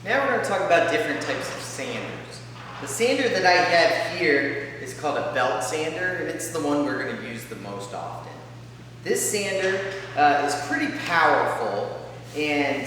Now we're going to talk about different types of sanders. The sander that I have here is called a belt sander, and it's the one we're going to use the most often. This sander is pretty powerful, and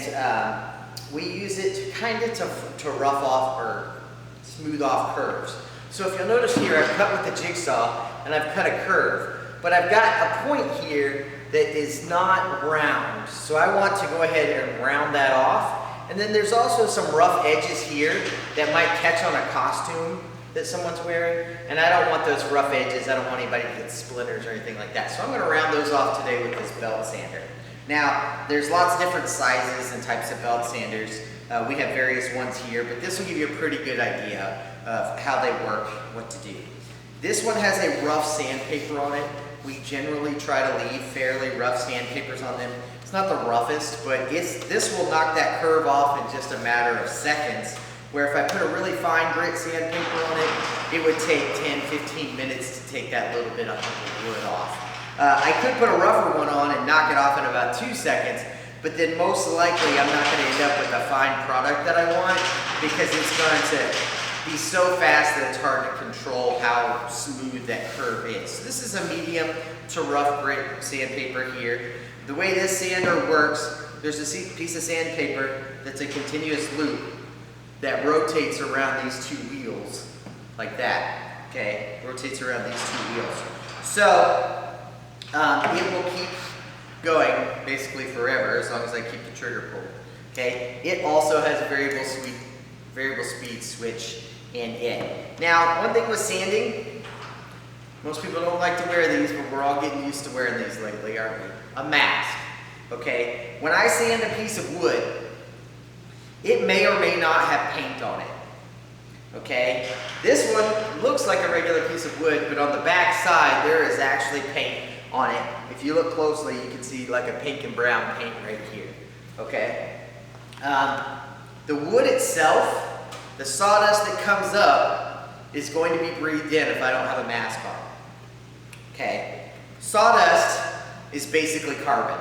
we use it to kind of to rough off or smooth off curves. So if you'll notice here, I've cut with the jigsaw and I've cut a curve, but I've got a point here that is not round. So I want to go ahead and round that off. And then there's also some rough edges here that might catch on a costume that someone's wearing. And I don't want those rough edges. I don't want anybody to get splinters or anything like that. So I'm going to round those off today with this belt sander. Now, there's lots of different sizes and types of belt sanders. We have various ones here, but this will give you a pretty good idea of how they work, what to do. This one has a rough sandpaper on it. We generally try to leave fairly rough sandpapers on them. It's not the roughest, but this will knock that curve off in just a matter of seconds, where if I put a really fine grit sandpaper on it, it would take 10-15 minutes to take that little bit of wood off. I could put a rougher one on and knock it off in about 2 seconds, but then most likely I'm not going to end up with a fine product that I want, because it's going to be so fast that it's hard to control how smooth that curve is. So this is a medium to rough grit sandpaper here. The way this sander works, there's a piece of sandpaper that's a continuous loop that rotates around these two wheels, like that, okay? Rotates around these two wheels. So it will keep going basically forever as long as I keep the trigger pulled, okay? It also has a variable speed switch in it. Now, one thing with sanding, most people don't like to wear these, but we're all getting used to wearing these lately, aren't we? A mask, okay? When I sand a piece of wood, it may or may not have paint on it, okay? This one looks like a regular piece of wood, but on the back side, there is actually paint on it. If you look closely, you can see like a pink and brown paint right here, okay? The wood itself, the sawdust that comes up is going to be breathed in if I don't have a mask on, okay? Sawdust is basically carbon.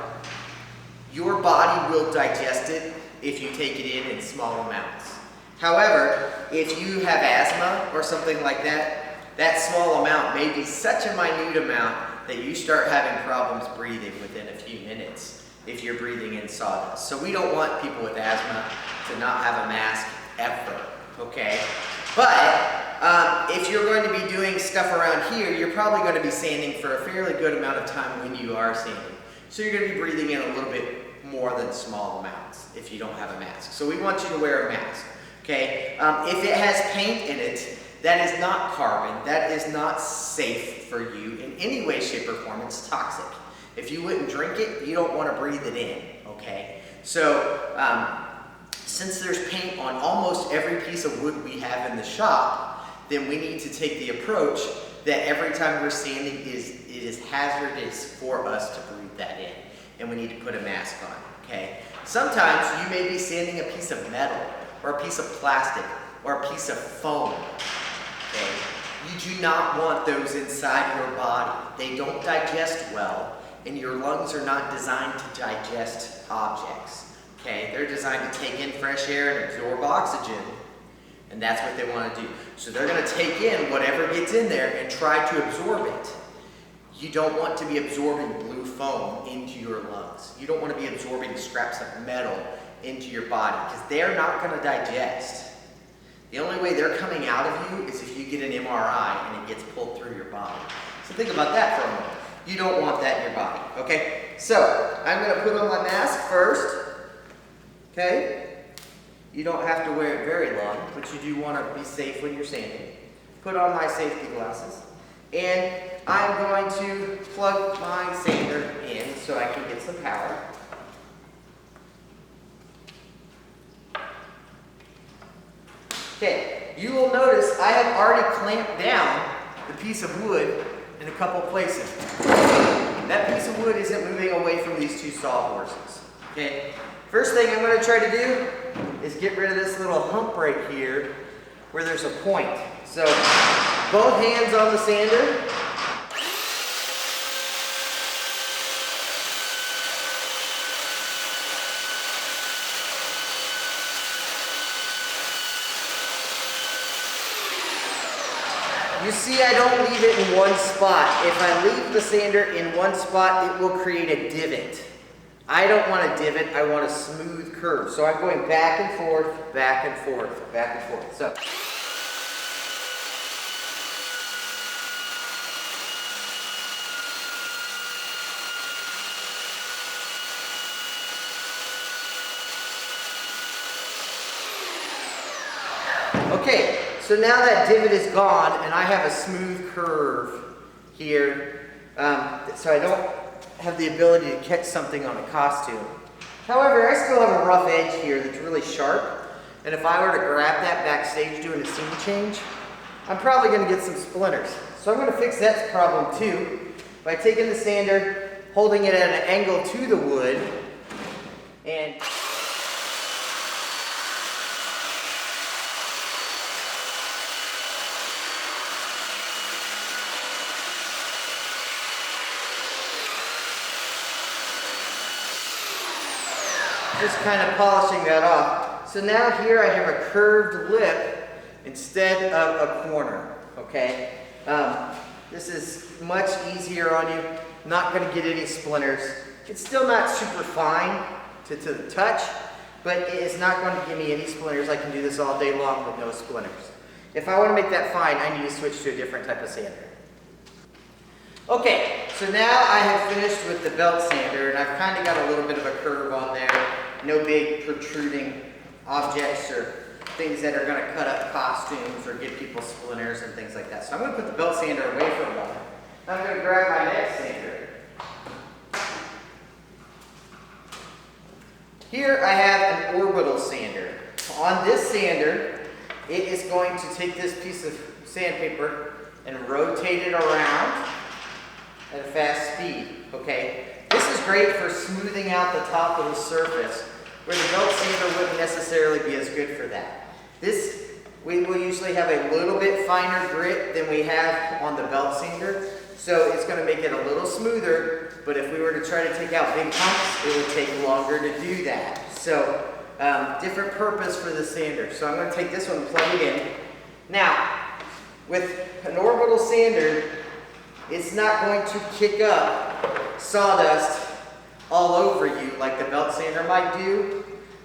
Your body will digest it if you take it in small amounts. However, if you have asthma or something like that, that small amount may be such a minute amount that you start having problems breathing within a few minutes if you're breathing in sawdust. So we don't want people with asthma to not have a mask ever, okay? But if you're going to be doing stuff around here, you're probably going to be sanding for a fairly good amount of time when you are sanding. So you're going to be breathing in a little bit more than small amounts if you don't have a mask. So we want you to wear a mask, okay? If it has paint in it, that is not carbon. That is not safe for you in any way, shape, or form. It's toxic. If you wouldn't drink it, you don't want to breathe it in, okay? So since there's paint on almost every piece of wood we have in the shop, then we need to take the approach that every time we're sanding, it is hazardous for us to breathe that in, and we need to put a mask on, okay? Sometimes you may be sanding a piece of metal, or a piece of plastic, or a piece of foam, okay? You do not want those inside your body. They don't digest well, and your lungs are not designed to digest objects, okay? They're designed to take in fresh air and absorb oxygen, and that's what they want to do. So they're going to take in whatever gets in there and try to absorb it. You don't want to be absorbing blue foam into your lungs. You don't want to be absorbing scraps of metal into your body, because they're not going to digest. The only way they're coming out of you is if you get an MRI and it gets pulled through your body. So think about that for a moment. You don't want that in your body, okay? So I'm going to put on my mask first, okay? You don't have to wear it very long, but you do want to be safe when you're sanding. Put on my safety glasses, and I'm going to plug my sander in so I can get some power. Okay, you will notice I have already clamped down the piece of wood in a couple places. That piece of wood isn't moving away from these two sawhorses. Okay, first thing I'm going to try to do is get rid of this little hump right here where there's a point. So both hands on the sander. You see, I don't leave it in one spot. If I leave the sander in one spot, it will create a divot. I don't want a divot, I want a smooth curve. So I'm going back and forth, back and forth, back and forth. So. Okay, so now that divot is gone and I have a smooth curve here, so I don't have the ability to catch something on a costume. However, I still have a rough edge here that's really sharp, and if I were to grab that backstage doing a scene change, I'm probably going to get some splinters. So I'm going to fix that problem too by taking the sander, holding it at an angle to the wood, and just kind of polishing that off. So now here I have a curved lip instead of a corner, okay? This is much easier on you, not gonna get any splinters. It's still not super fine to the touch, but it is not going to give me any splinters. I can do this all day long with no splinters. If I want to make that fine, I need to switch to a different type of sander. Okay, so now I have finished with the belt sander, and I've kind of got a little bit of a curve on there. No big protruding objects or things that are going to cut up costumes or give people splinters and things like that. So I'm going to put the belt sander away for a moment. I'm going to grab my next sander. Here I have an orbital sander. On this sander, it is going to take this piece of sandpaper and rotate it around at a fast speed, okay? This is great for smoothing out the top of the surface, where the belt sander wouldn't necessarily be as good for that. This, we will usually have a little bit finer grit than we have on the belt sander, so it's going to make it a little smoother, but if we were to try to take out big humps, it would take longer to do that. So, different purpose for the sander. So I'm going to take this one and plug it in. Now, with an orbital sander, it's not going to kick up sawdust all over you like the belt sander might do,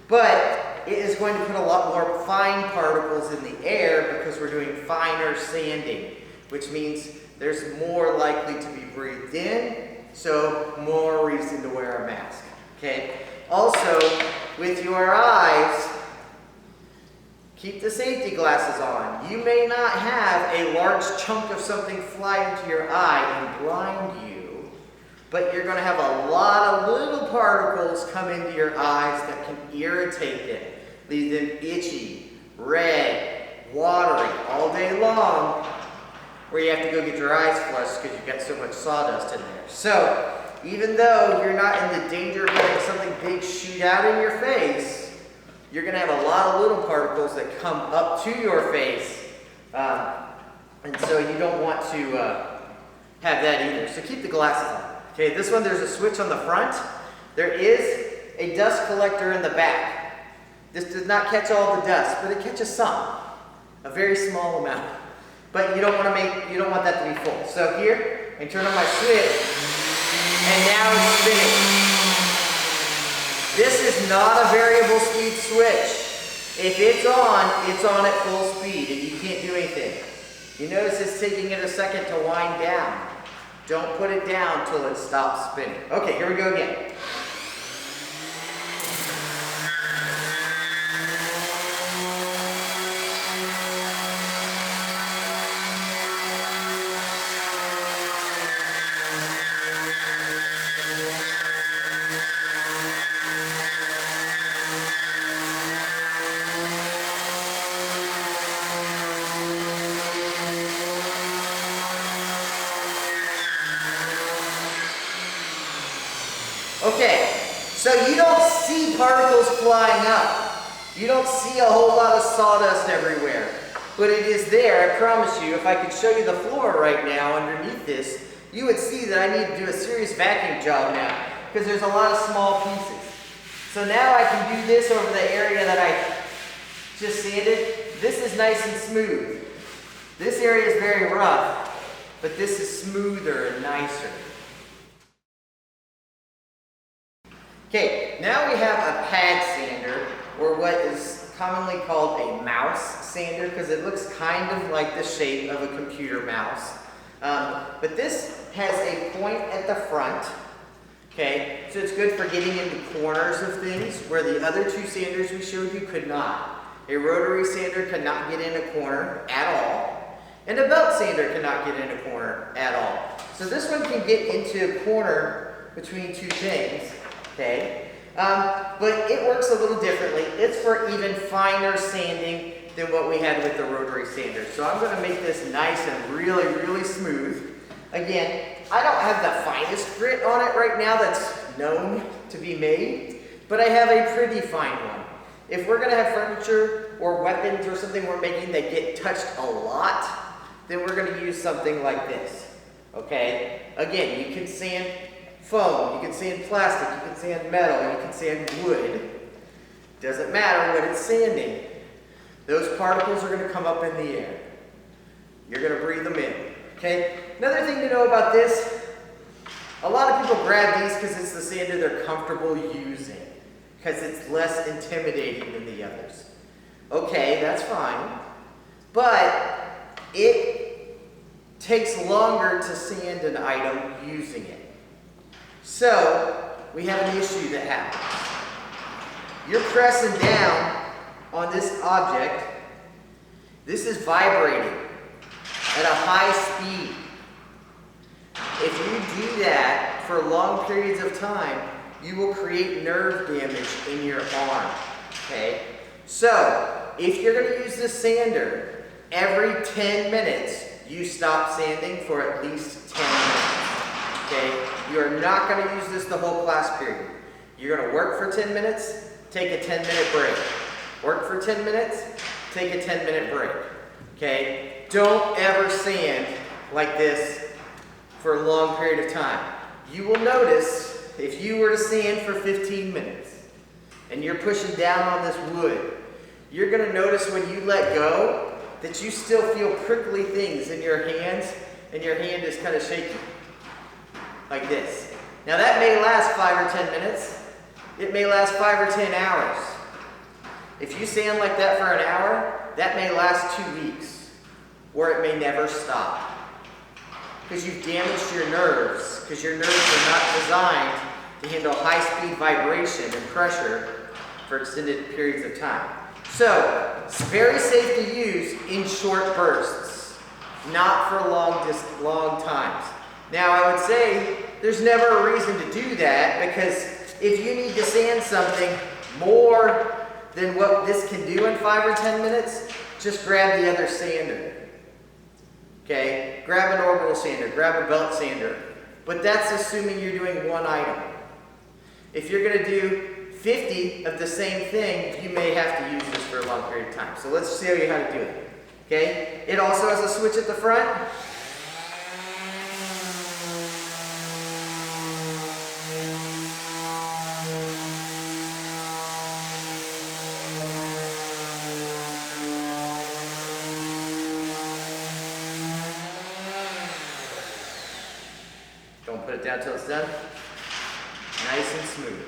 but it is going to put a lot more fine particles in the air because we're doing finer sanding, which means there's more likely to be breathed in, so more reason to wear a mask, okay? Also, with your eyes, keep the safety glasses on. You may not have a large chunk of something fly into your eye and blind you, but you're going to have a lot of little particles come into your eyes that can irritate it, leave them itchy, red, watery all day long, where you have to go get your eyes flushed because you've got so much sawdust in there. So, even though you're not in the danger of having something big shoot out in your face, you're going to have a lot of little particles that come up to your face, and so you don't want to have that either. So keep the glasses on. Okay, this one, there's a switch on the front. There is a dust collector in the back. This does not catch all the dust, but it catches some, a very small amount. But you don't want that to be full. So here, I turn on my switch, and now it's spinning. This is not a variable speed switch. If it's on at full speed, and you can't do anything. You notice it's taking it a second to wind down. Don't put it down till it stops spinning. Okay, here we go again. Okay, so you don't see particles flying up. You don't see a whole lot of sawdust everywhere. But it is there, I promise you. If I could show you the floor right now underneath this, you would see that I need to do a serious vacuum job now, because there's a lot of small pieces. So now I can do this over the area that I just sanded. This is nice and smooth. This area is very rough, but this is smoother and nicer. Okay, now we have a pad sander, or what is commonly called a mouse sander, because it looks kind of like the shape of a computer mouse. But this has a point at the front, okay? So it's good for getting into corners of things where the other two sanders we showed you could not. A rotary sander cannot get in a corner at all, and a belt sander cannot get in a corner at all. So this one can get into a corner between two things, okay? But it works a little differently. It's for even finer sanding than what we had with the rotary sander. So I'm going to make this nice and really, really smooth. Again, I don't have the finest grit on it right now that's known to be made, but I have a pretty fine one. If we're going to have furniture or weapons or something we're making that get touched a lot, then we're going to use something like this, okay? Again, you can sand foam, you can sand plastic, you can sand metal, you can sand wood. Doesn't matter what it's sanding. Those particles are going to come up in the air. You're going to breathe them in, okay? Another thing to know about this, a lot of people grab these because it's the sander they're comfortable using, because it's less intimidating than the others. Okay, that's fine, but it takes longer to sand an item using it. So, we have an issue that happens. You're pressing down on this object. This is vibrating at a high speed. If you do that for long periods of time, you will create nerve damage in your arm, okay? So, if you're going to use this sander, every 10 minutes, you stop sanding for at least 10 minutes, okay? You are not going to use this the whole class period. You're going to work for 10 minutes, take a 10-minute break. Work for 10 minutes, take a 10-minute break, okay? Don't ever sand like this for a long period of time. You will notice if you were to sand for 15 minutes and you're pushing down on this wood, you're going to notice when you let go that you still feel prickly things in your hands and your hand is kind of shaky. Like this. Now that may last 5 or 10 minutes. It may last 5 or 10 hours. If you sand like that for an hour, that may last 2 weeks. Or it may never stop. Because you've damaged your nerves. Because your nerves are not designed to handle high-speed vibration and pressure for extended periods of time. So, it's very safe to use in short bursts. Not for long times. Now, I would say there's never a reason to do that, because if you need to sand something more than what this can do in 5 or 10 minutes, just grab the other sander. Okay? Grab an orbital sander, grab a belt sander. But that's assuming you're doing one item. If you're going to do 50 of the same thing, you may have to use this for a long period of time. So let's show you how to do it. Okay? It also has a switch at the front. Don't put it down till it's done. Nice and smooth.